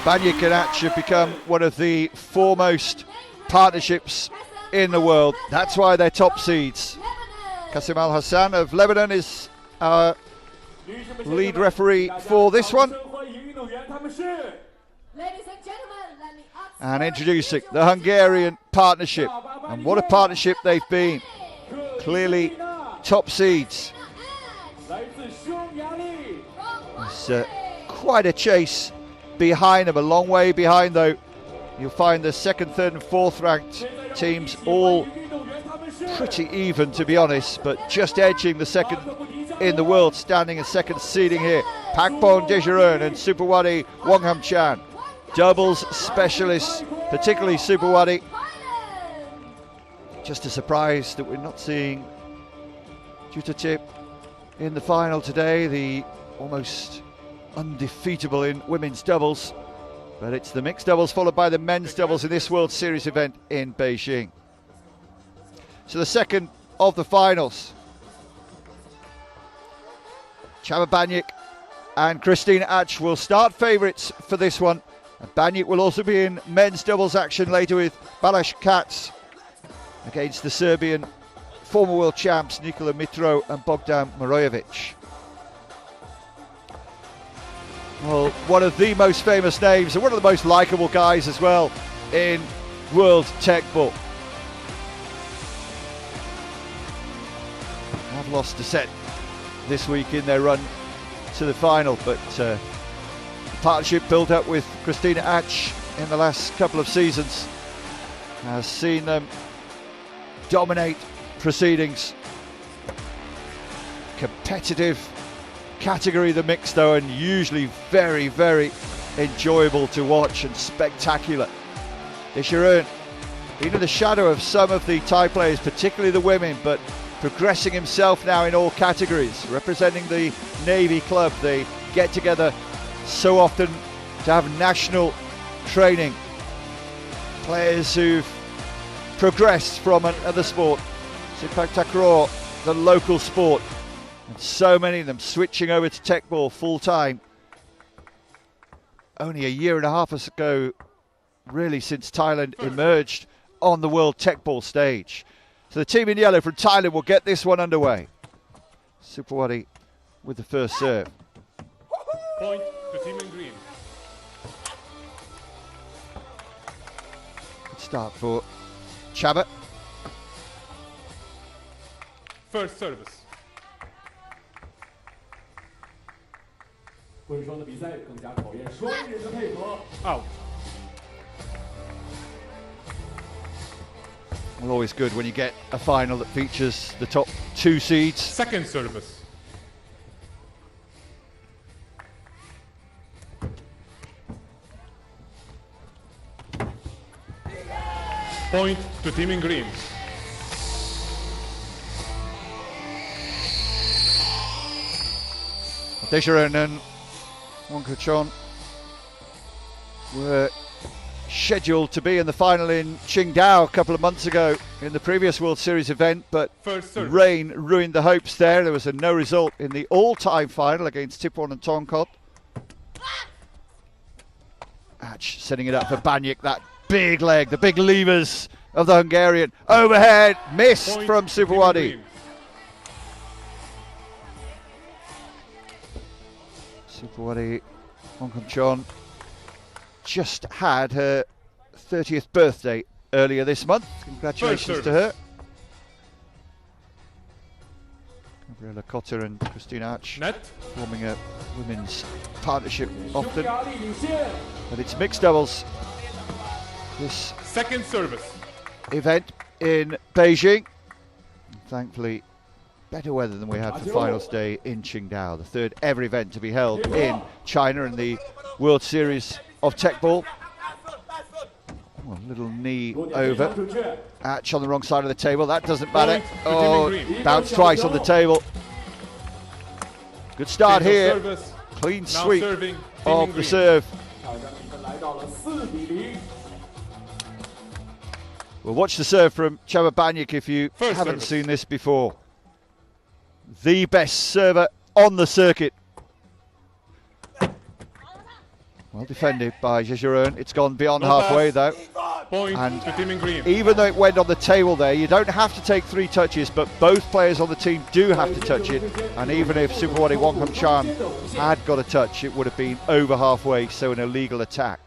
Banyik and Ach have become one of the foremost partnerships in the world. That's why they're top seeds. Qasim Al Hassan of Lebanon is our lead referee for this one. And introducing the Hungarian partnership. And what a partnership they've been. Clearly top seeds. There's quite a chase behind them, a long way behind though. You'll find the second, third and fourth ranked teams all pretty even, to be honest, but just edging the second in the world, standing in second seeding here. Phakpong, Dejaroen and Suphawadi, Wongkhamchan. Doubles specialists, particularly Suphawadi. Just a surprise that we're not seeing Jutacip in the final today, the almost undefeatable in women's doubles. But it's the mixed doubles followed by the men's doubles in this World Series event in Beijing. So the second of the finals. Csaba Banyik and Krisztina Ach will start favourites for this one. And Banyik will also be in men's doubles action later with Balázs Katz against the Serbian former world champs Nikola Mitro and Bogdan Morojevic. Well, one of the most famous names and one of the most likeable guys as well in world Teqball. Have lost a set this week in their run to the final, but the partnership built up with Krisztina Ach in the last couple of seasons has seen them dominate proceedings. Competitive category, the mixed though, and usually very, very enjoyable to watch and spectacular. Dejaroen, been in the shadow of some of the Thai players, particularly the women, but progressing himself now in all categories, representing the Navy club. They get together so often to have national training. Players who've progressed from another sport, Sepak Takraw, the local sport, and so many of them switching over to Teqball full time. Only a year and a half ago, really, since Thailand emerged on the world Teqball stage. So the team in yellow from Thailand will get this one underway. Suphawadi with the first serve. Point to team in green. Good start for Csaba. First service. Out. Well, always good when you get a final that features the top two seeds. Second service. Point to team in green. Dejaroen and Wongkhamchan were scheduled to be in the final in Qingdao a couple of months ago in the previous World Series event, but rain ruined the hopes there. There was a no result in the all-time final against Tipuan and Tongkot. Ach setting it up for Banyik, that big leg, the big levers of the Hungarian. Overhead, missed Point from Suphawadi. Suphawadi, Wongkhamchan just had her 30th birthday earlier this month. Congratulations to her. Gabriela Cotter and Krisztina Ach forming a women's partnership often. But it's mixed doubles. This second service event in Beijing. Thankfully, better weather than we had for finals day in Qingdao, the third ever event to be held in China in the World Series of Teqball. Oh, a little knee over. Ach on the wrong side of the table. That doesn't matter. Oh, bounced twice on the table. Good start here. Clean sweep of the serve. We'll watch the serve from Csaba Banyik if you haven't seen this before. The best server on the circuit. Well defended by Dejaroen. It's gone beyond No halfway pass. though. Point And to team in green. Even though it went on the table there, you don't have to take 3 touches, but both players on the team do have to touch it. And even if Suphawadi Wongkhamchan had got a touch, it would have been over halfway, so an illegal attack.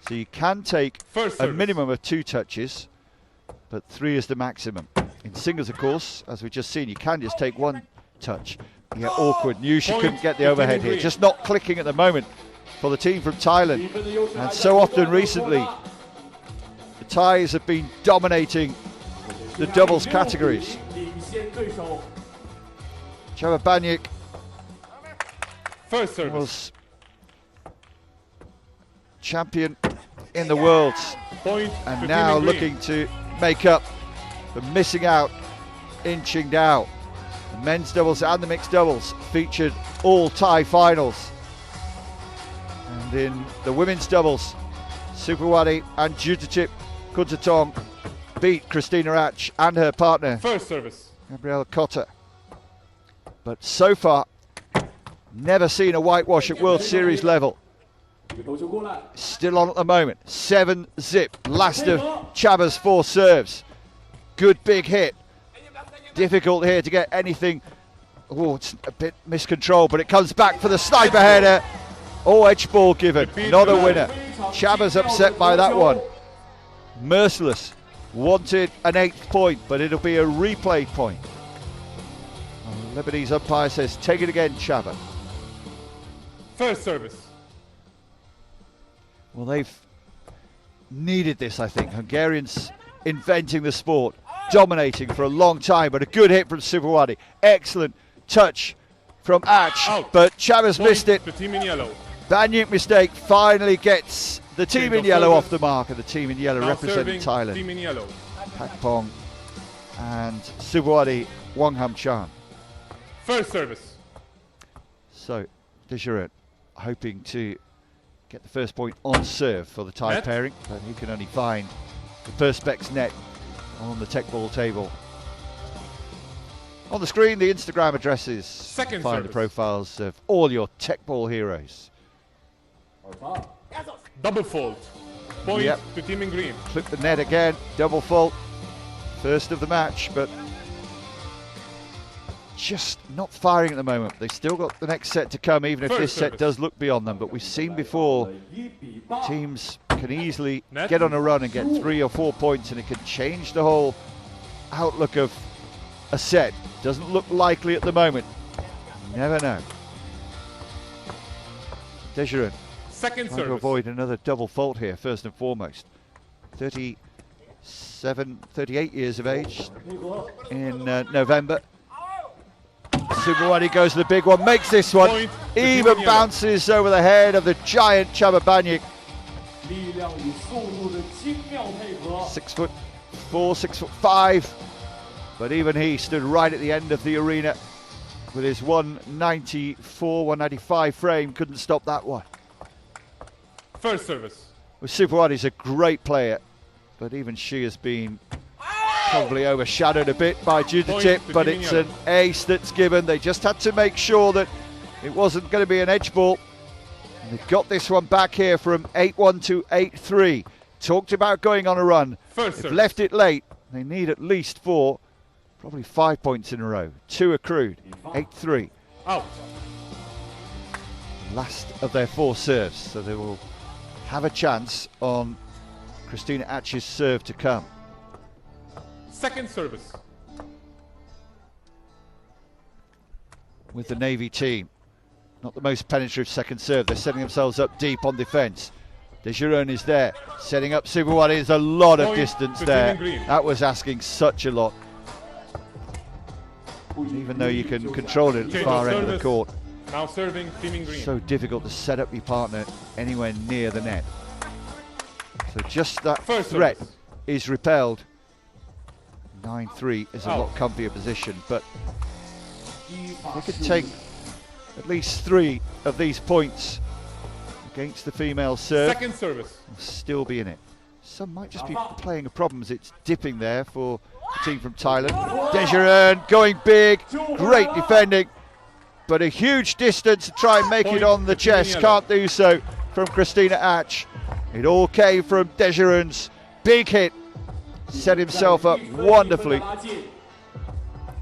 So you can take a minimum of 2 touches, but 3 is the maximum. In singles, of course, as we've just seen, you can just take 1 touch. You get awkward. Knew she couldn't get the overhead here. Just not clicking at the moment for the team from Thailand. And so often recently, the Thais have been dominating the doubles categories. Csaba Banyik First service. was champion in the world Point and to now team in green. looking to make up for missing out in Qingdao. The men's doubles and the mixed doubles featured all Thai finals. And in the women's doubles, Suphawadi and Jutatip Kuntatong beat Krisztina Ach and her partner First service. Gabriela Cotta. But so far, never seen a whitewash at World Series level. Still on at the moment. 7-zip. Last of Csaba's 4 serves. Good big hit. Difficult here to get anything. Oh, it's a bit miscontrolled, but it comes back for the sniper header. Oh, edge ball given. Not a winner. Csaba's upset by that one. Merciless. Wanted an 8th point, but it'll be a replay point. The Lebanese umpire says, take it again, Csaba. First service. Well, they've needed this, I think. Hungarians inventing the sport, dominating for a long time, but a good hit from Suphawadi. Excellent touch from Ach, Out. but Csaba's missed it. The team in yellow. Banyik mistake finally gets the team Change in of yellow service. off the mark, and the team in yellow Now representing serving Thailand. team in yellow. Phakpong and Suphawadi Wongkhamchan. First service. So, Dejaroen hoping to get the first point on serve for the Thai Net. pairing, but he can only find the Perspex net on the Teqball table. On the screen, the Instagram addresses. Second Find service. the profiles of all your Teqball heroes. Double fault. Point Yep. to team in green. Clip the net again, double fault. First of the match, but just not firing at the moment. They've still got the next set to come, even if First this set service. does look beyond them. But we've seen before, teams can easily Net. get on a run and get 3 or 4 points, and it can change the whole outlook of a set. Doesn't look likely at the moment. You never know. Dejaroen Second trying to service. avoid another double fault here, first and foremost. 38 years of age in November. Suphawadi goes to the big one, makes this one. Point to Even team in yellow. bounces over the head of the giant Csaba Banyik. 6'4", 6'5", but even he stood right at the end of the arena with his 194, 195 frame, couldn't stop that one. First service. Well, Suphawadi's a great player, but even she has been probably overshadowed a bit by Jutatip, Point to but team in it's yellow. an ace that's given. They just had to make sure that it wasn't going to be an edge ball. And they've got this one back here from 8-1 to 8-3. Talked about going on a run. First They've service. left it late. They need at least 4, probably 5 points in a row. 2 accrued. 8-3. Out. Last of their 4 serves, so they will have a chance on Krisztina Ach's serve to come. Second service. With the Navy team, not the most penetrative second serve. They're setting themselves up deep on defence. Dejaroen is there, setting up Suphawadi. There's a lot of Point distance to there. team in green. That was asking such a lot. Even though you can control it at the Change far of end of the service. court. Now serving team in green. So difficult to set up your partner anywhere near the net. So just that First threat service. is repelled. 9-3 is a Out. lot comfier position, but they could take at least 3 of these points against the female serve. Second service. And still be in it. Some might just be playing a problem as it's dipping there for the team from Thailand. Dejaroen going big, great defending, but a huge distance to try and make it Point on the to team in chest. yellow. Can't do so. from Krisztina Ach. It all came from Dejaroen's big hit. Set himself up wonderfully.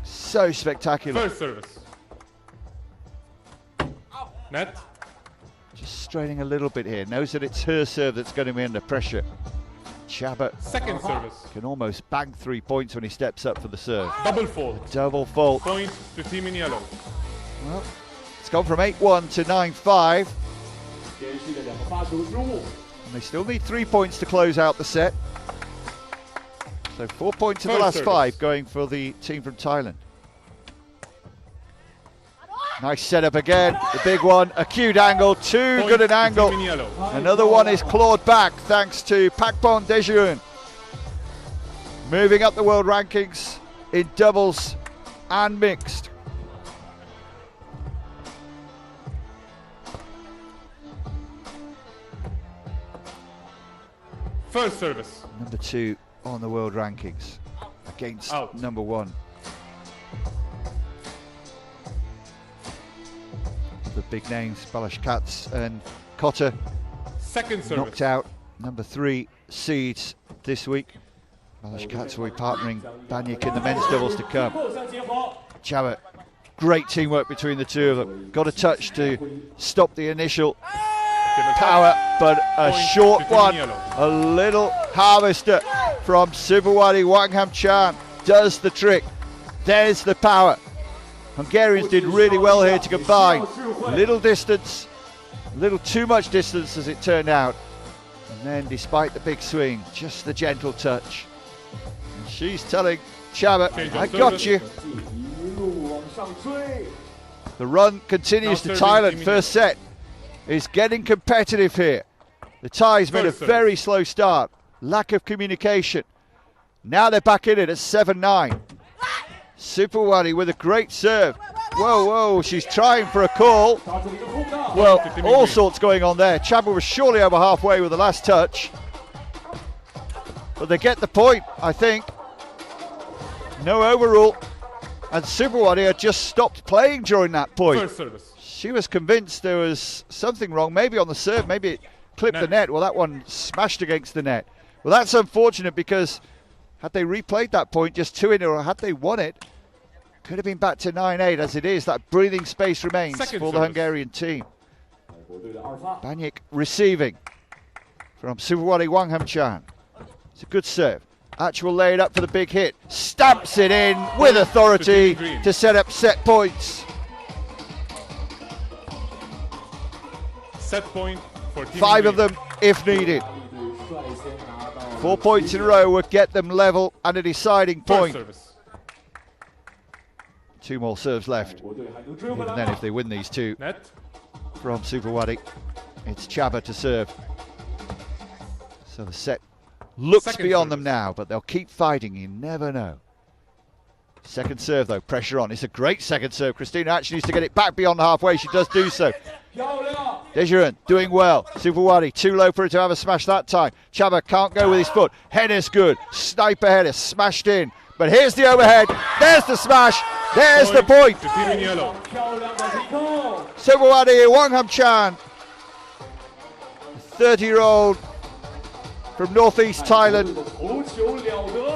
So spectacular. First service. Net. Just straining a little bit here. Knows that it's her serve that's going to be under pressure. Csaba Second service. can almost bang 3 points when he steps up for the serve. Double fault. Double fault. Point to team in yellow. Well, it's gone from 8-1 to 9-5. And they still need 3 points to close out the set. So 4 points in the last First 5 service. going for the team from Thailand. Nice setup again, the big one, acute angle, too Point good an to angle. team in yellow. Another one is clawed back thanks to Phakpong Dejaroen. Moving up the world rankings in doubles and mixed. First service. Number 2 on the world rankings against Out. number 1. The big names, Balashkats and Kotter, Second service. knocked out number 3 seeds this week. Balashkats will be partnering Banyik in the men's doubles to come. Csaba, great teamwork between the two of them. Got a touch to stop the initial power, but a Point short to team one. yellow. A little harvester from Suphawadi Wongkhamchan does the trick. There's the power. Hungarians did really well here to combine. Little distance, a little too much distance as it turned out. And then despite the big swing, just the gentle touch. And she's telling Csaba, Change of I got service. you. The run continues Now to serving Thailand. Team First set is getting competitive here. The Thais made a First service. very slow start. Lack of communication. Now they're back in it at 7-9. Suphawadi with a great serve. Whoa, whoa, she's trying for a call. Well, all sorts going on there. Csaba was surely over halfway with the last touch. But they get the point, I think. No overrule. And Suphawadi had just stopped playing during that point. First service. She was convinced there was something wrong, maybe on the serve, maybe it clipped the net. Well, that one smashed against the net. Well, that's unfortunate because had they replayed that point just 2 in, or had they won it, could have been back to 9-8. As it is, that breathing space remains Second for the service. Hungarian team. Banyik receiving from Suphawadi Wongkhamchan. It's a good serve. Ach will lay it up for the big hit. Stamps it in with authority to set up set points. Set point for team 5 of green. them if needed. 4 points in a row would get them level and a deciding First point. service. 2 more serves left. Even then, if they win these 2 Net. from Suphawadi, it's Csaba to serve. So the set looks Second beyond service. them now, but they'll keep fighting. You never know. Second serve, though, pressure on. It's a great second serve. Krisztina actually needs to get it back beyond the halfway. She does do so. Dejaroen doing well. Suphawadi too low for her to have a smash that time. Csaba can't go with his foot. Header's good. Sniper header smashed in. But here's the overhead. There's the smash. There's the point. To team in yellow. Suphawadi Wongkhamchan, 30-year-old from northeast Thailand,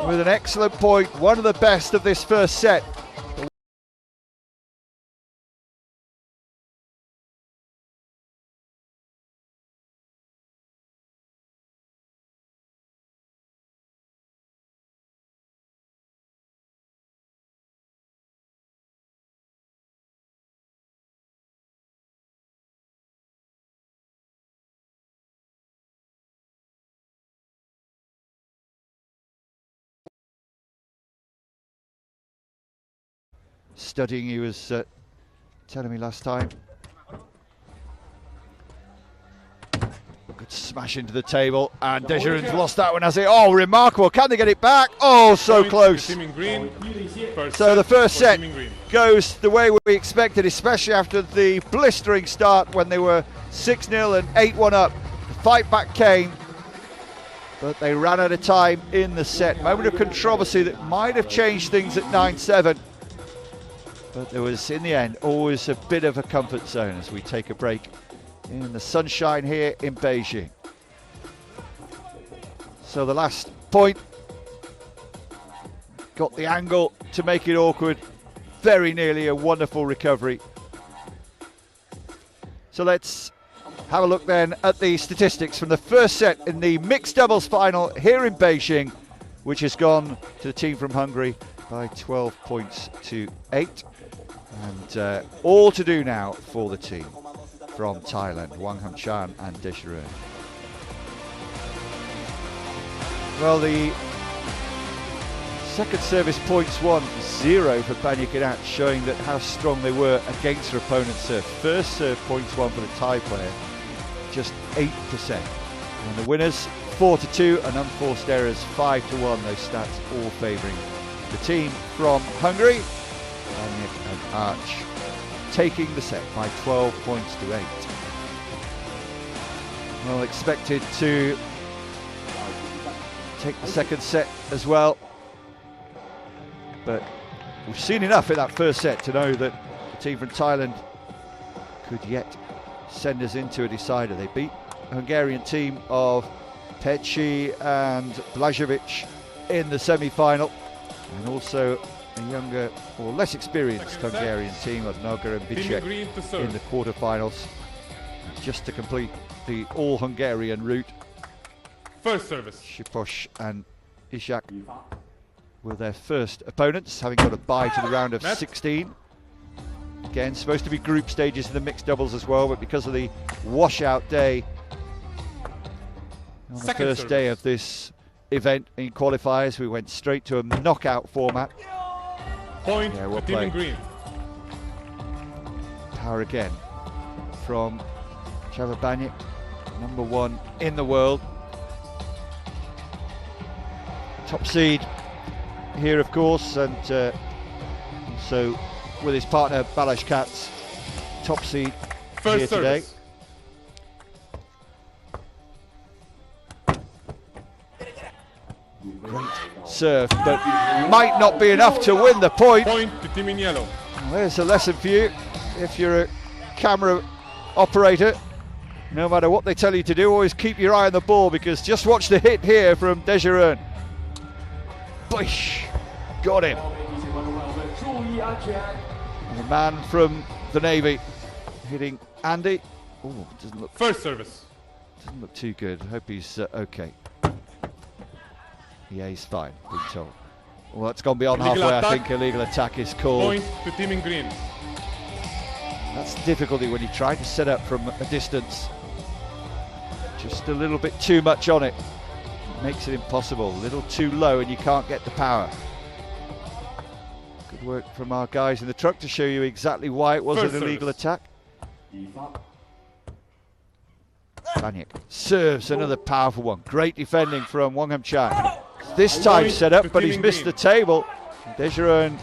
with an excellent point. One of the best of this first set. Studying, he was telling me last time. Good smash into the table, and Dejaroen's lost that one, has it? Oh, remarkable. Can they get it back? Oh, so Point close. to team in green. So the first for set team in green. goes the way we expected, especially after the blistering start when they were 6-0 and 8-1 up. The fight back came, but they ran out of time in the set. Moment of controversy that might have changed things at 9-7. But there was, in the end, always a bit of a comfort zone as we take a break in the sunshine here in Beijing. So the last point, got the angle to make it awkward, very nearly a wonderful recovery. So let's have a look then at the statistics from the first set in the mixed doubles final here in Beijing, which has gone to the team from Hungary by 12 points to 8. And all to do now for the team from Thailand, Wongkhamchan and Dejaroen. Well, the second service points won 0 for Banyik and Ach, showing that how strong they were against their opponent's serve. First serve points won for the Thai player, just 8%. And the winners 4-2 and unforced errors 5-1. Those stats all favouring the team from Hungary. Banyik and Ach taking the set by 12 points to 8. Well, expected to take the second set as well, but we've seen enough in that first set to know that the team from Thailand could yet send us into a decider. They beat the Hungarian team of Peci and Blažević in the semi-final, and also a younger or less experienced Hungarian team of Noga and Bicek in the quarterfinals, just to complete the all-Hungarian route. First service. Suphawadi and Ishak were their first opponents, having got a bye to the round of 16. Again, supposed to be group stages in the mixed doubles as well, but because of the washout day on the first day of this event in qualifiers, we went straight to a knockout format. Point to team in green. Power again from Csaba Banyik, number 1 in the world. Top seed here, of course, and also with his partner Balázs Katz, top seed first here service. Today. Great serve, but might not be enough to win the point. Point to team in yellow. Well, there's a lesson for you if you're a camera operator. No matter what they tell you to do, always keep your eye on the ball, because just watch the hit here from Dejaroen. Bush, got him. And the man from the Navy hitting Andy. Oh, doesn't look. First service. Doesn't look too good. Hope he's okay. Yeah, he's fine, being told. Well, that's gone beyond Illegal halfway. attack. I think illegal attack is called. Point to team in green. That's the difficulty when you try to set up from a distance. Just a little bit too much on it. Makes it impossible. A little too low and you can't get the power. Good work from our guys in the truck to show you exactly why it was an illegal attack. Banyik serves another powerful one. Great defending from Wongkhamchan. This time set up, but he's missed the table. Dejaroen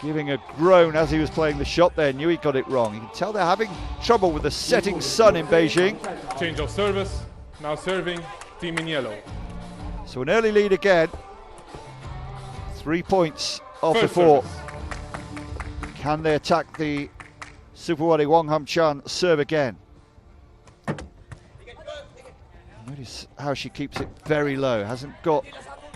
giving a groan as he was playing the shot there. Knew he got it wrong. You can tell they're having trouble with the setting sun in Beijing. Change of service. Now serving team in yellow. So an early lead again. 3 points off the First 4. service. Can they attack the Suphawadi Wongkhamchan serve again? Notice how she keeps it very low. Hasn't got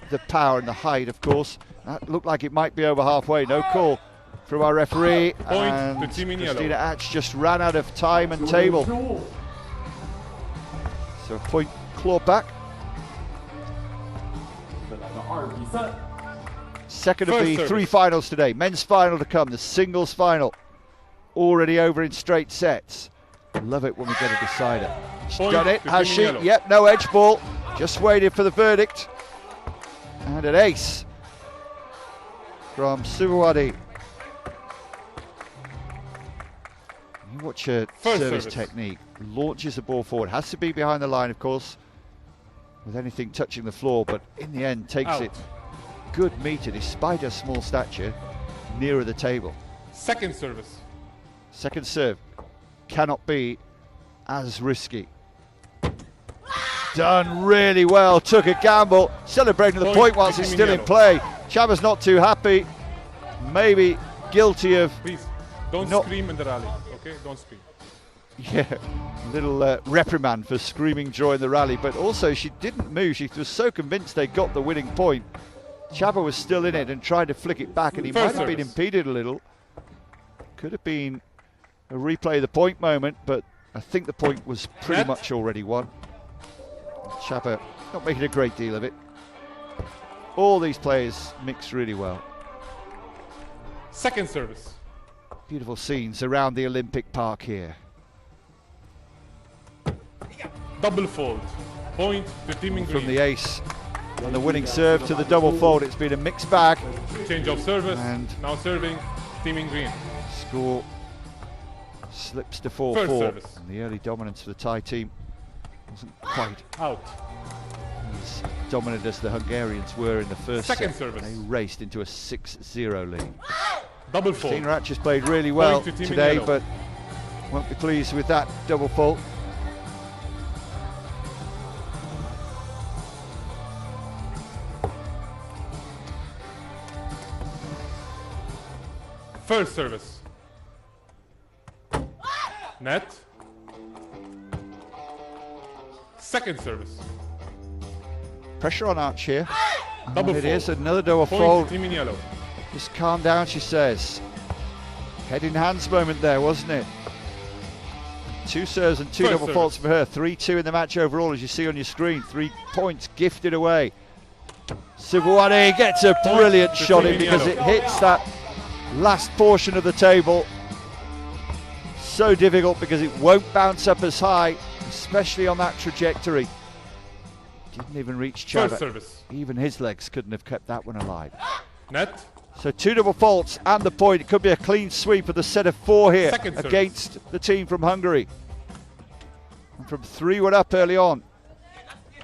the power and the height, of course. That looked like it might be over halfway. No call from our referee. Point and to team in yellow. Krisztina Ach just ran out of time and table. So a point clawed back. Second of the 3 finals today. Men's final to come, the singles final. Already over in straight sets. Love it when we get a decider. She's done it, has she? Yellow. Yep, no edge ball. Just waited for the verdict. And an ace from Suphawadi. You watch her service technique. Launches the ball forward. Has to be behind the line, of course, with anything touching the floor, but in the end takes it good meter, despite her small stature, nearer the table. Second service. Second serve cannot be as risky. Done really well, took a gamble, celebrating the point whilst it's still in play. Czaba's not too happy, maybe guilty of... Please, don't scream in the rally, okay? Don't scream. Yeah, little reprimand for screaming during the rally, but also she didn't move. She was so convinced they got the winning point. Csaba was still in it and tried to flick it back, and he might have been impeded a little. Could have been a replay of the point moment, but I think the point was pretty much already won. Csaba not making a great deal of it. All these players mix really well. Second service. Beautiful scenes around the Olympic Park here. Double fault. Point to team in green. From the ace and the winning serve to the double fault, it's been a mixed bag. Change of service. And now serving team in green. Score slips to 4-4. The early dominance for the Thai team wasn't quite out as dominant as the Hungarians were in the first second set. Service. They raced into a 6-0 lead. Double fault. Krisztina has played really well to today, but won't be pleased with that double fault. First service. Net. Second service. Pressure on Arch here. Double it fault. is another double Point fault. Team in yellow. Just calm down, she says. Head in hands moment there, wasn't it? 2 serves and 2 First double service. faults for her. 3-2 in the match overall, as you see on your screen. 3 points gifted away. Suphawadi gets a brilliant shot in because it hits that last portion of the table. So difficult because it won't bounce up as high, especially on that trajectory. Didn't even reach Csaba. First service. Even his legs couldn't have kept that one alive. Net. So 2 double faults and the point. It could be a clean sweep of the set of 4 here Second against the team from Hungary. And from 3-1 up early on.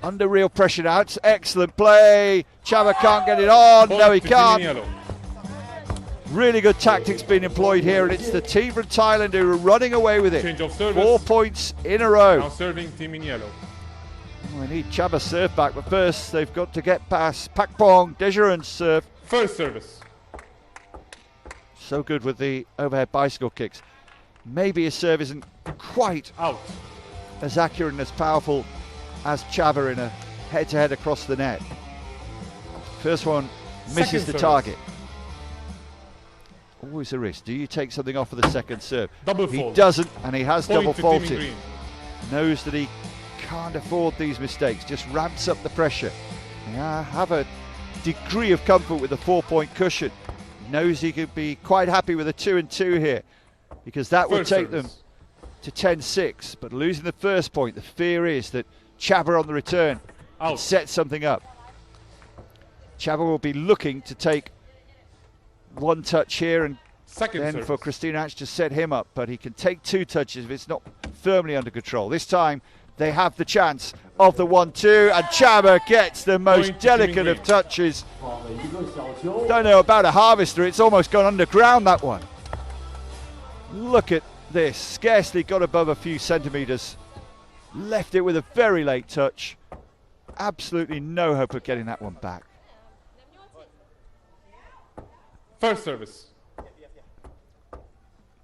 Under real pressure now. It's excellent play. Csaba can't get it on. Point No, he to team in can't. yellow. Really good tactics being employed here, and it's the team from Thailand who are running away with it. Change of service. 4 points in a row. Now serving team in yellow. Well, they need Csaba's serve back, but first they've got to get past Phakpong. Dejaroen's serve. First service. So good with the overhead bicycle kicks. Maybe his serve isn't quite Out. as accurate and as powerful as Csaba in a head-to-head across the net. First one misses Second the service. target. Always a risk. Do you take something off of the second serve? Double He fault. doesn't, and he has Point double to team in faulted. green. Knows that he can't afford these mistakes, just ramps up the pressure. Yeah, have a degree of comfort with the 4-point cushion. Knows he could be quite happy with a 2-2 here, because that would First take service. them to 10-6. But losing the first point, the fear is that Csaba on the return can Out. set something up. Csaba will be looking to take one touch here and Second then service. for Krisztina to set him up, but he can take 2 touches if it's not firmly under control. This time they have the chance of the 1-2, and Csaba gets the most Point to delicate team in of green. touches. Don't know about a harvester, it's almost gone underground, that one. Look at this, scarcely got above a few centimetres. Left it with a very late touch. Absolutely no hope of getting that one back. First service.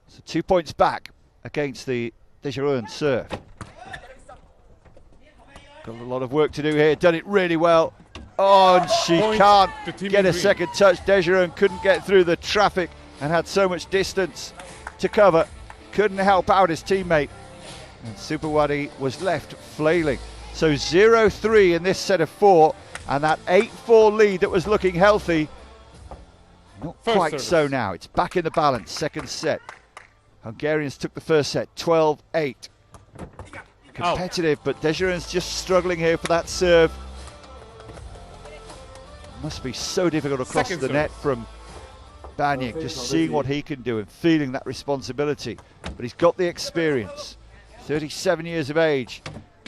So 2 points back against the Dejaroen serve. Got a lot of work to do here, done it really well. Oh, and she Point can't to team get in a green. second touch. Dejaroen couldn't get through the traffic and had so much distance to cover. Couldn't help out his teammate. And Suphawadi was left flailing. So 0-3 in this set of 4, and that 8-4 lead that was looking healthy, not First quite service. so now. It's back in the balance, second set. Hungarians took the first set, 12-8. Competitive, but Dejaroen's just struggling here for that serve. Must be so difficult across Second the service. net from Banyik, just seeing what he can do and feeling that responsibility. But he's got the experience. 37 years of age.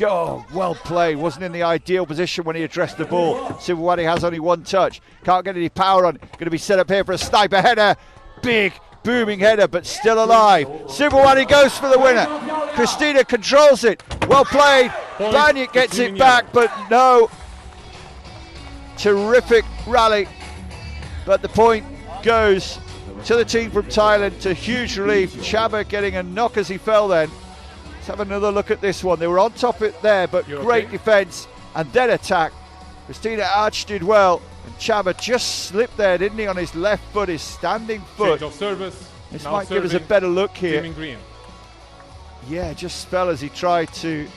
Oh, well played. Wasn't in the ideal position when he addressed the ball. Suphawadi has only 1 touch. Can't get any power on. Going to be set up here for a sniper header. Big, booming header, but still alive. Suphawadi goes for the winner. Krisztina controls it. Well played. Point Banyik gets to it team back, but no. Terrific rally. But the point goes to the team from Thailand, to huge relief. Csaba getting a knock as he fell then. Let's have another look at this one. They were on top of it there, but great defence and then attack. Krisztina Arch did well, and Csaba just slipped there, didn't he, on his left foot, his standing foot. Change of service. This Now might give us a better look here. Green. Yeah, just fell as he tried to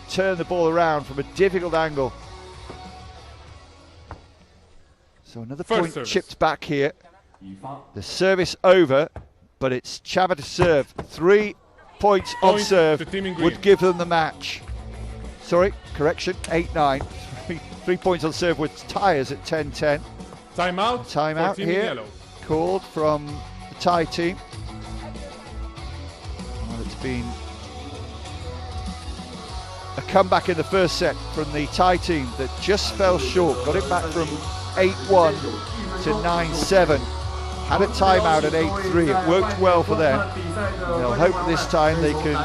turn the ball around from a difficult angle. So another point chipped back here. The service over, but it's Csaba to serve. 3 points on serve would give them the match. Sorry, correction, 8-9. 3 points on serve with tyres at 10-10. Timeout here, yellow. Called from the Thai team. Well, it's been a comeback in the first set from the Thai team that just fell short. Got it back from 8-1 to 9-7. Had a timeout at 8-3. It worked well for them. They'll hope this time they can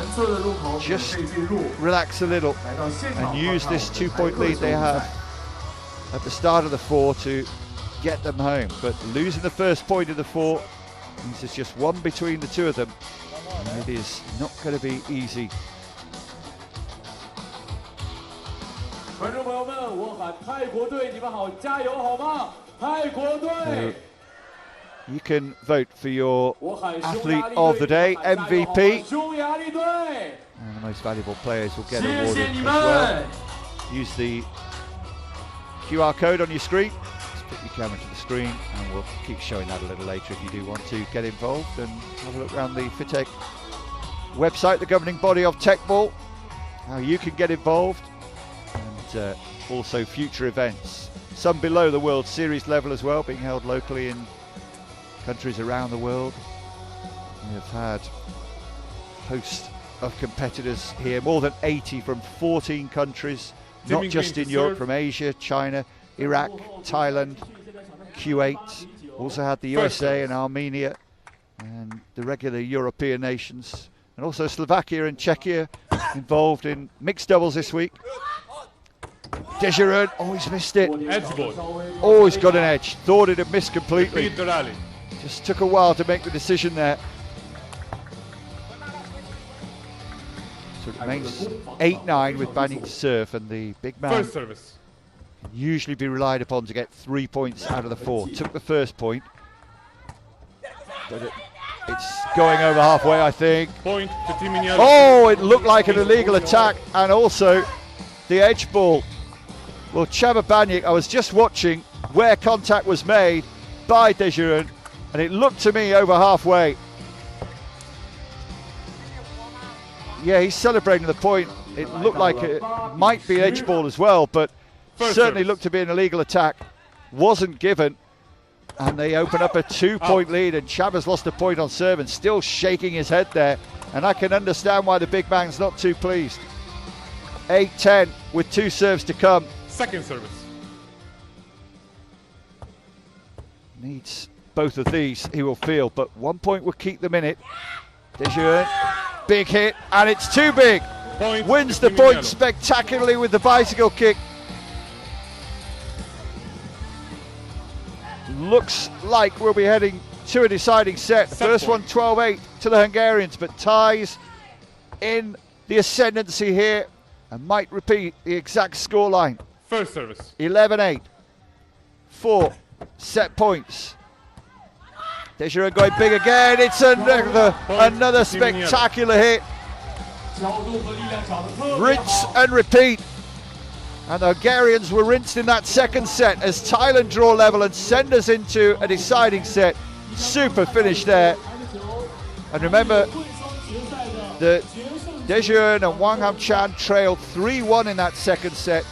just relax a little and use this 2-point lead they have at the start of the 4 to get them home. But losing the first point of the 4 means there's just one between the two of them, and it is not going to be easy. You can vote for your athlete of the day, MVP, and the most valuable players will get awarded as well. Use the QR code on your screen. Just put your camera to the screen, and we'll keep showing that a little later if you do want to get involved and have a look around the FITEC website, the governing body of Teqball, how you can get involved, and also future events. Some below the World Series level as well, being held locally in countries around the world. We have had a host of competitors here, more than 80 from 14 countries, not just in Europe, from Asia, China, Iraq, Thailand, Kuwait. Also had the USA and Armenia and the regular European nations, and also Slovakia and Czechia involved in mixed doubles this week. Dejaroen, he's missed it. He's got an edge. Thought it had missed completely. Just took a while to make the decision there. So it remains 8-9 with Banyik to serve, and the big man First service. Can usually be relied upon to get 3 points out of the 4. Took the first point, but it's going over halfway, I think. Point to Team in yellow. It looked like an illegal attack, and also the edge ball. Well, Csaba Banyik, I was just watching where contact was made by Dejaroen, and it looked to me over halfway. Yeah, he's celebrating the point. It looked like it might be edge ball as well, but certainly looked to be an illegal attack. Wasn't given, and they open up a 2-point lead, and Csaba's lost a point on serve and still shaking his head there, and I can understand why the big man's not too pleased. 8-10 with 2 serves to come. Second service. Needs both of these, he will feel, but 1 point will keep them in it. Dejaroen, big hit, and it's too big. Point. Wins the point spectacularly with the bicycle kick. Looks like we'll be heading to a deciding set. The first one 12-8 to the Hungarians, but ties in the ascendancy here and might repeat the exact scoreline. First service. 11-8. 4 set points. Dejaroen going big again. It's another spectacular hit. Rinse and repeat. And the Hungarians were rinsed in that second set as Thailand draw level and send us into a deciding set. Super finish there. And remember that Dejaroen and Wongkhamchan trailed 3-1 in that second set,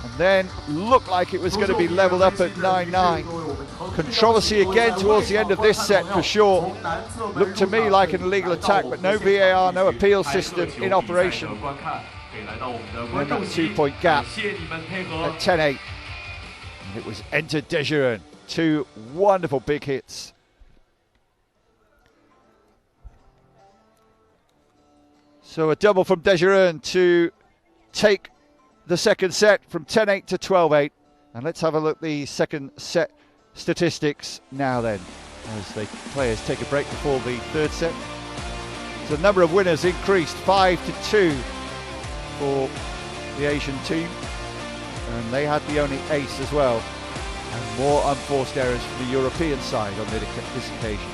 and then looked like it was going to be leveled up at 9-9. Controversy again towards the end of this set for sure. Looked to me like an illegal attack, but no VAR, no appeal system in operation. And that 2-point gap at 10-8. And it was entered Dejaroen. 2 wonderful big hits. So a double from Dejaroen to take the second set from 10-8 to 12-8. And let's have a look at the second set statistics now then, as the players take a break before the third set. So the number of winners increased 5-2 for the Asian team, and they had the only ace as well, and more unforced errors for the European side on this occasion.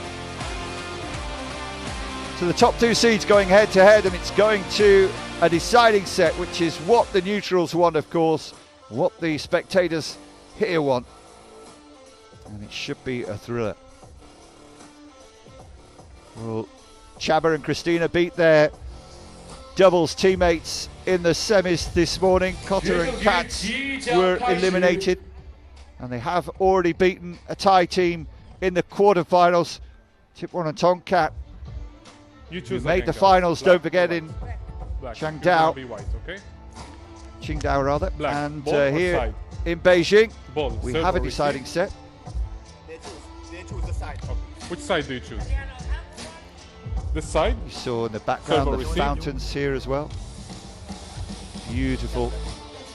So the top two seeds going head to head, and it's going to a deciding set, which is what the neutrals want, of course, what the spectators here want, and it should be a thriller. Well, Csaba and Krisztina beat their doubles teammates in the semis this morning. Cotter and Katz were eliminated, and they have already beaten a Thai team in the quarterfinals. Teqball and Tongkat made the finals, don't forget, in Qingdao, okay? Qingdao rather. Black. And here side? In Beijing, Ball. we have a deciding set. They choose the side. Okay. Which side do you choose? This side? You saw in the background the fountains here as well. Beautiful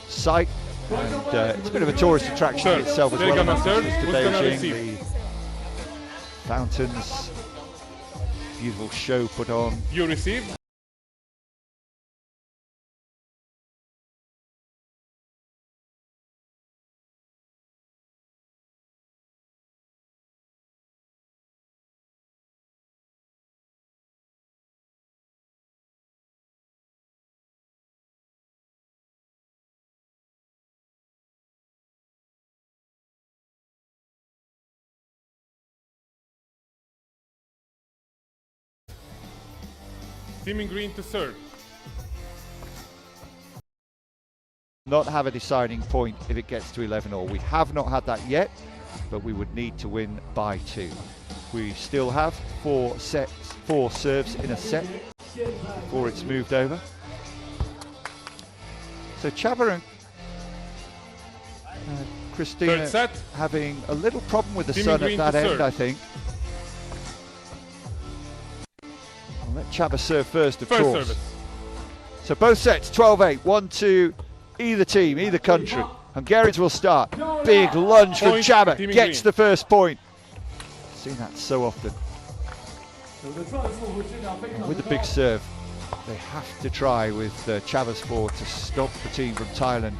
sight, and it's a bit of a tourist attraction in itself as well. Gonna serve. To Who's Beijing, gonna receive? the fountains, beautiful show put on. You receive. Team in green to serve. Not have a deciding point if it gets to 11-all. We have not had that yet, but we would need to win by 2. We still have 4 serves in a set before it's moved over. So Csaba and Krisztina having a little problem with the sun at that end, I think. I'll let Csaba serve first, of course. Service. So both sets, 12-8, 1-2, either team, either country. Hungarians will start. Big lunge from Csaba, gets the first point. Seen that so often. And with the big serve, they have to try with Csaba's forward to stop the team from Thailand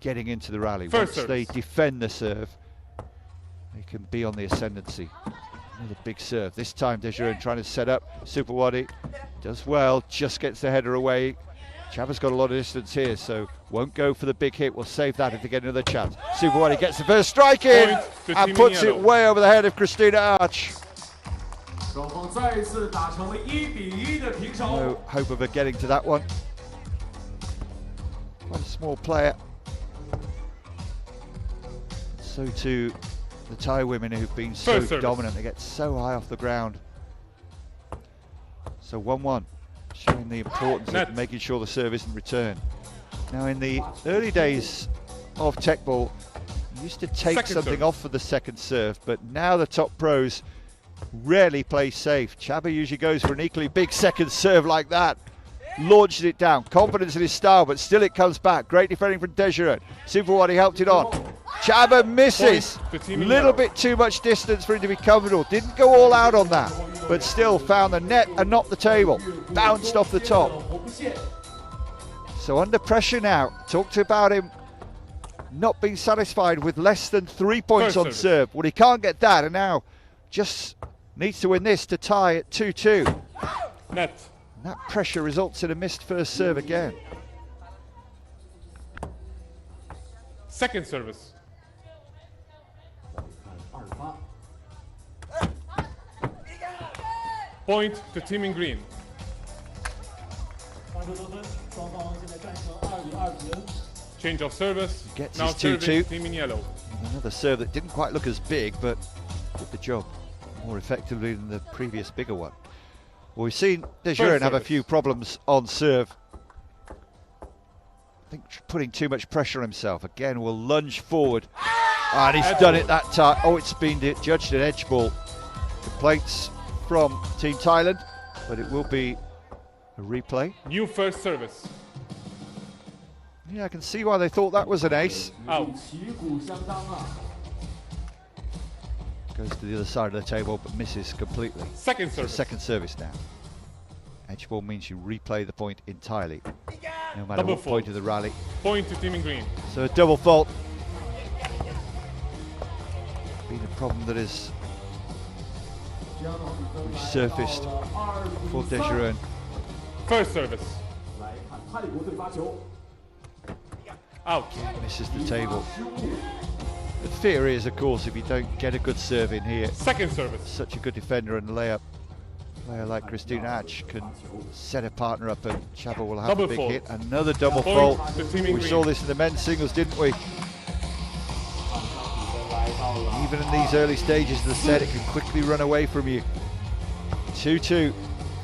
getting into the rally. Once they defend the serve, they can be on the ascendancy. Another big serve. This time Dejaroen trying to set up. Suphawadi does well, just gets the header away. Csaba's got a lot of distance here, so won't go for the big hit. We'll save that if they get another chance. Suphawadi gets the first strike in and puts it way over the head of Krisztina Arch. No hope of her getting to that one. Quite a small player. So too the Thai women who've been so dominant. They get so high off the ground. So 1-1, showing the importance of making sure the serve isn't returned. Now in the early days of Teqball, you used to take something off for the second serve, but now the top pros rarely play safe. Csaba usually goes for an equally big second serve like that. Launches it down, confidence in his style, but still it comes back. Great defending from Dejaroen. Suphawadi helped it on. Csaba misses. Little bit too much distance for him to be comfortable. Didn't go all out on that, but still found the net and not the table. Bounced off the top. So under pressure now. Talked about him not being satisfied with less than 3 points on serve. Well, he can't get that, and now just needs to win this to tie at 2-2. Net. And that pressure results in a missed first serve again. Second service. Point to team in green. Change of service. Gets now his 2-2. Team in yellow. Another serve that didn't quite look as big, but did the job more effectively than the previous bigger one. Well, we've seen Dejaroen have a few problems on serve. I think putting too much pressure on himself. Again, will lunge forward. And he's done it that time. Oh, it's been judged an edge ball. Complaints from Team Thailand, but it will be a replay. New first service. Yeah, I can see why they thought that was an ace. Out. Goes to the other side of the table, but misses completely. Second service. Second service now. Edge ball means you replay the point entirely, no matter Double what fault. point of the rally. Point to team in green. So a double fault. Been a problem that has resurfaced for Dejaroen. First service. Out. Misses the table. The fear is, of course, if you don't get a good serve in here, Second service. such a good defender and layup player like Krisztina can set a partner up and Csaba will have Double a big fault. hit. Another double Point fault. to team in We green. saw this in the men's singles, didn't we? Even in these early stages of the set, it can quickly run away from you. 2-2,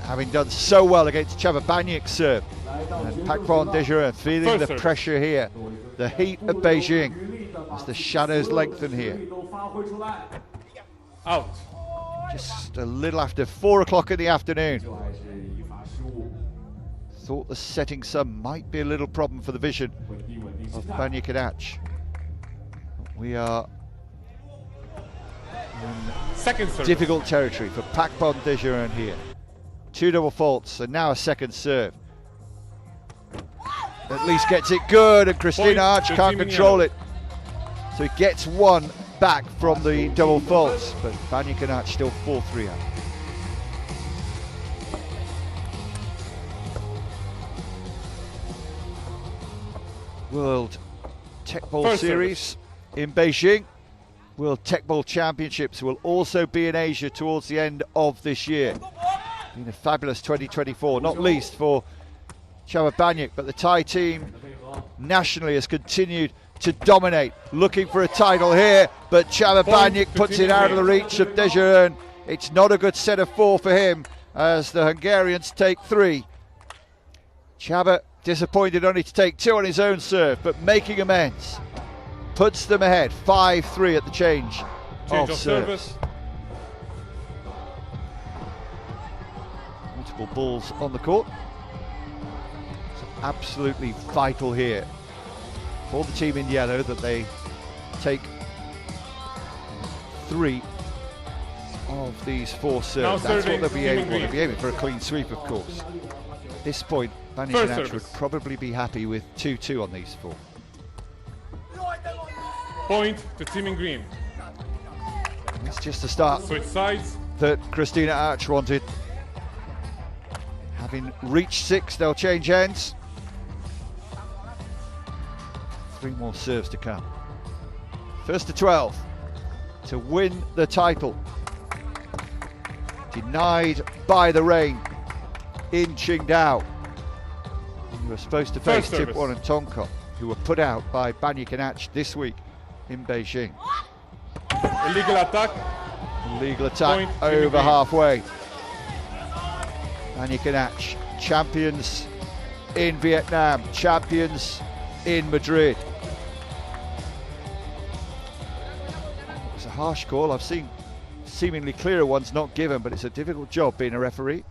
having done so well against Csaba Banyik's serve. And Phakpong Dejaroen feeling First the serve. pressure here, the heat of Beijing, as the shadows lengthen here. Out. Just a little after 4 o'clock in the afternoon. Thought the setting sun might be a little problem for the vision of Banyik and Ach. We are in Second service. difficult territory for Phakpong Dejaroen here. 2 double faults and now a second serve. At least gets it good, and Krisztina Point Ach to can't team in control yellow. it. So he gets one back from the double faults, but Banyik and Ach still 4-3 out. World Teqball First Series in Beijing. World Teqball Championships will also be in Asia towards the end of this year. Been a fabulous 2024, not least for Csaba Banyik, but the Thai team nationally has continued to dominate, looking for a title here, but Csaba Point Banyik to puts Team it out of the India. reach of Dejaroen. It's not a good set of 4 for him as the Hungarians take 3. Csaba disappointed only to take 2 on his own serve, but making amends. Puts them ahead, 5-3 at the change Change of of serves. service. Multiple balls on the court. So absolutely vital here for the team in yellow that they take 3 of these 4 serves. Now That's what serving they'll be team in aiming for. green. They'll be aiming for a clean sweep, of course. At this point, Banyik First and Ach service. would probably be happy with 2-2 on these 4. Point to team in green. It's just the start Switch sides. that Krisztina Ach wanted. Having reached 6, they'll change ends. 3 more serves to come. First to 12 to win the title. Denied by the rain in Qingdao. You were supposed to face First service. Teqball and Tongkot, who were put out by Banyik and Ach this week in Beijing. Illegal attack. Legal attack Point, Team over Green. halfway. Banyik and Ach, champions in Vietnam, champions in Madrid. It was a harsh call. I've seen seemingly clearer ones not given, but it's a difficult job being a referee.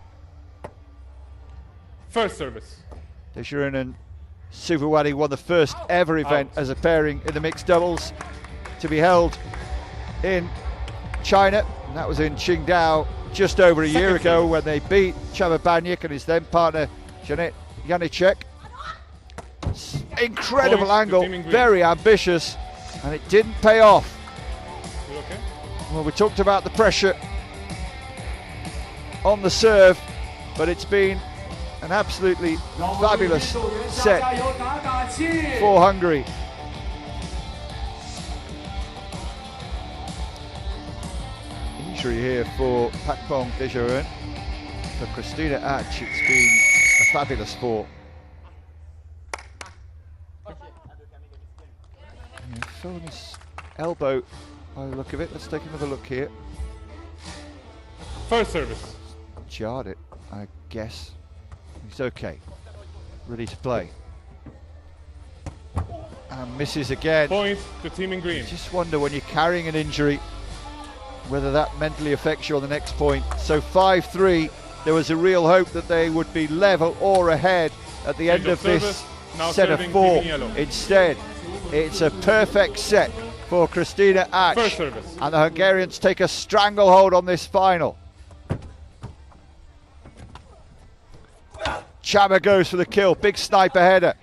First service. Dejaroen and Suphawadi won the first ever event as a pairing in the mixed doubles to be held in China, and that was in Qingdao just over a year Second ago service. when they beat Csaba Banyik and his then partner Janet Janicek. Incredible Point to angle, Team in green. very ambitious, and it didn't pay off. You okay? Well, we talked about the pressure on the serve, but it's been an absolutely fabulous set for Hungary. Injury here for Phakpong Dejaroen. For Krisztina Ach, it's been a fabulous 4. Yeah, fell on his elbow by the look of it. Let's take another look here. First service. Jarred it, I guess. He's okay. Ready to play. And misses again. Point to team in green. Just wonder when you're carrying an injury whether that mentally affects you on the next point. So 5-3, there was a real hope that they would be level or ahead at the Change end of of this service. Now set of serving 4. team in yellow. Instead, it's a perfect set for Krisztina Ach. First service. And the Hungarians take a stranglehold on this final. Csaba goes for the kill. Big sniper header.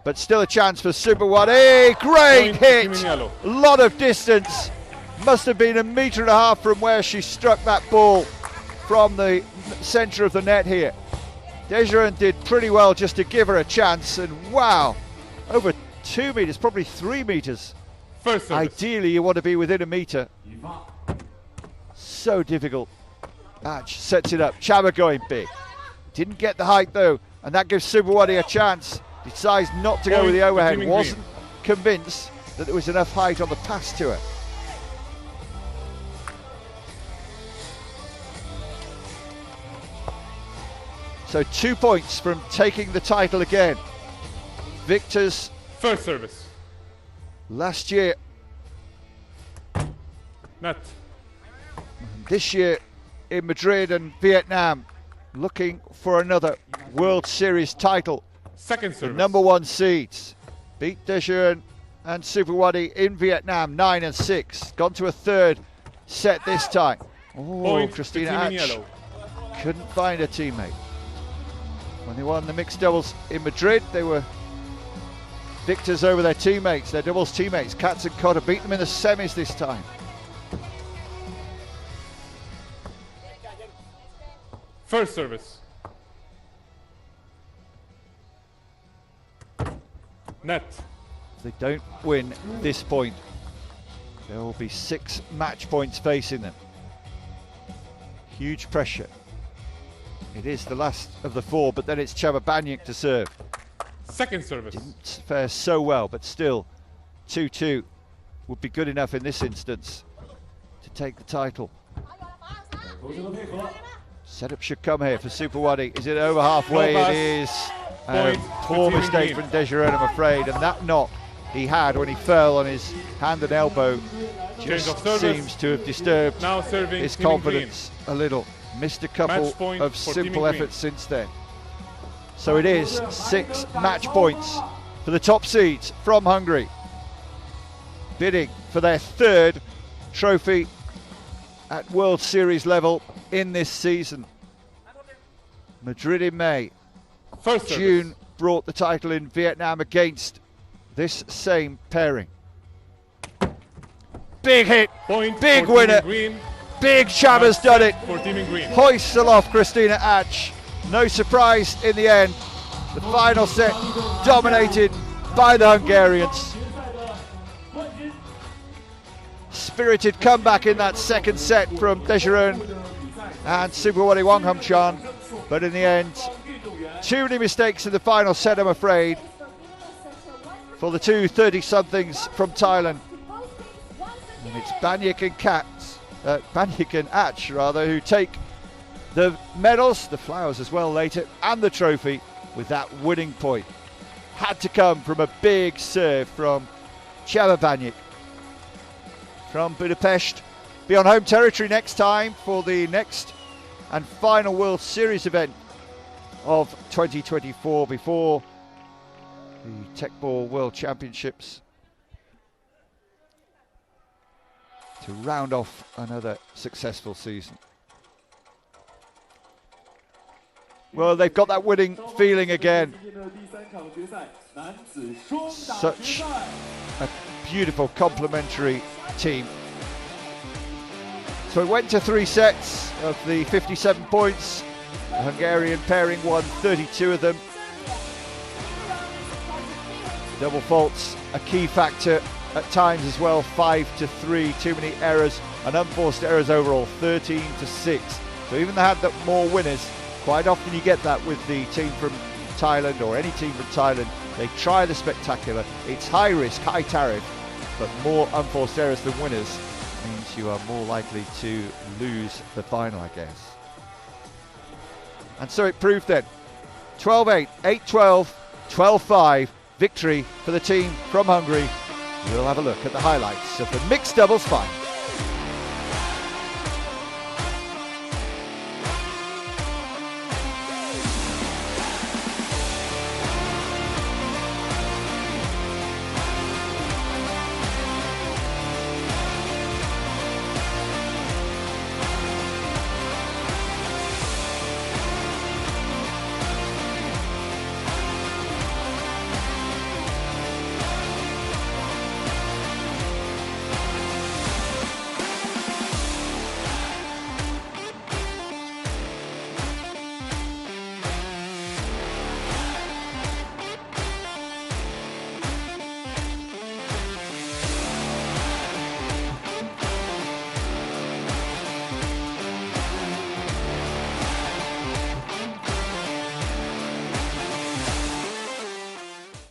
But still a chance for Suphawadi. Great hit. A lot of distance. Must have been 1.5 meters from where she struck that ball from the centre of the net here. Dejaroen did pretty well just to give her a chance, and wow, over 2 meters, probably 3 meters. First service. Ideally you want to be within 1 meter. So difficult. Atch sets it up. Csaba going big. Didn't get the height though, and that gives Suphawadi a chance. Decides not to go with the overhead. Wasn't convinced that there was enough height on the pass to her. So 2 points from taking the title again. Victors First service. last year, Net. this year in Madrid and Vietnam, looking for another World Series title. Second The service. #1 seeds beat Dejaroen and Suphawadi in Vietnam 9 and 6. Gone to a third set this time. Oh, Point Krisztina to Team in Atch Yellow. couldn't find a teammate. When they won the mixed doubles in Madrid, they were victors over their teammates, their doubles teammates. Katz and Cotter beat them in the semis this time. First service. Net. If they don't win this point, there will be 6 match points facing them. Huge pressure. It is the last of the 4, but then it's Csaba Banyik to serve. Second service. Didn't fare so well, but still 2-2 would be good enough in this instance to take the title. Setup should come here for Suphawadi. Is it over halfway? No pass. It is. A Point poor to Team mistake Green. from Dejaroen, I'm afraid, and that knock he had when he fell on his hand and elbow Change just of service. seems to have disturbed Now serving his Team in confidence a little. Missed a couple Match point of for Team simple in green. efforts since then. So it is 6 match points for the top seeds from Hungary, bidding for their 3rd trophy at World Series level in this season. Madrid in May, First service. June brought the title in Vietnam against this same pairing. Big hit, Point big for winner. Team in green. big Csaba's done it. For Team in green. Hoists aloft Krisztina Atch. No surprise in the end. The final set dominated by the Hungarians. Spirited comeback in that second set from Dejaroen and Suphawadi Wongkhamchan, but in the end, too many mistakes in the final set, I'm afraid, for the two 30-somethings from Thailand. And it's Banyik and Atch rather, who take the medals, the flowers as well later, and the trophy with that winning point. Had to come from a big serve from Csaba Banyik from Budapest. Be on home territory next time for the next and final World Series event of 2024 before the Teqball World Championships to round off another successful season. Well, they've got that winning feeling again. Such a beautiful complementary team. So it went to 3 sets of the 57 points. The Hungarian pairing won 32 of them. Double faults, a key factor at times as well, 5-3, too many errors, and unforced errors overall, 13-6. So even they had more winners, quite often you get that with the team from Thailand or any team from Thailand. They try the spectacular. It's high risk, high tariff, but more unforced errors than winners means you are more likely to lose the final, I guess. And so it proved then. 12-8, 8-12, 12-5, victory for the team from Hungary. We'll have a look at the highlights of the mixed doubles final.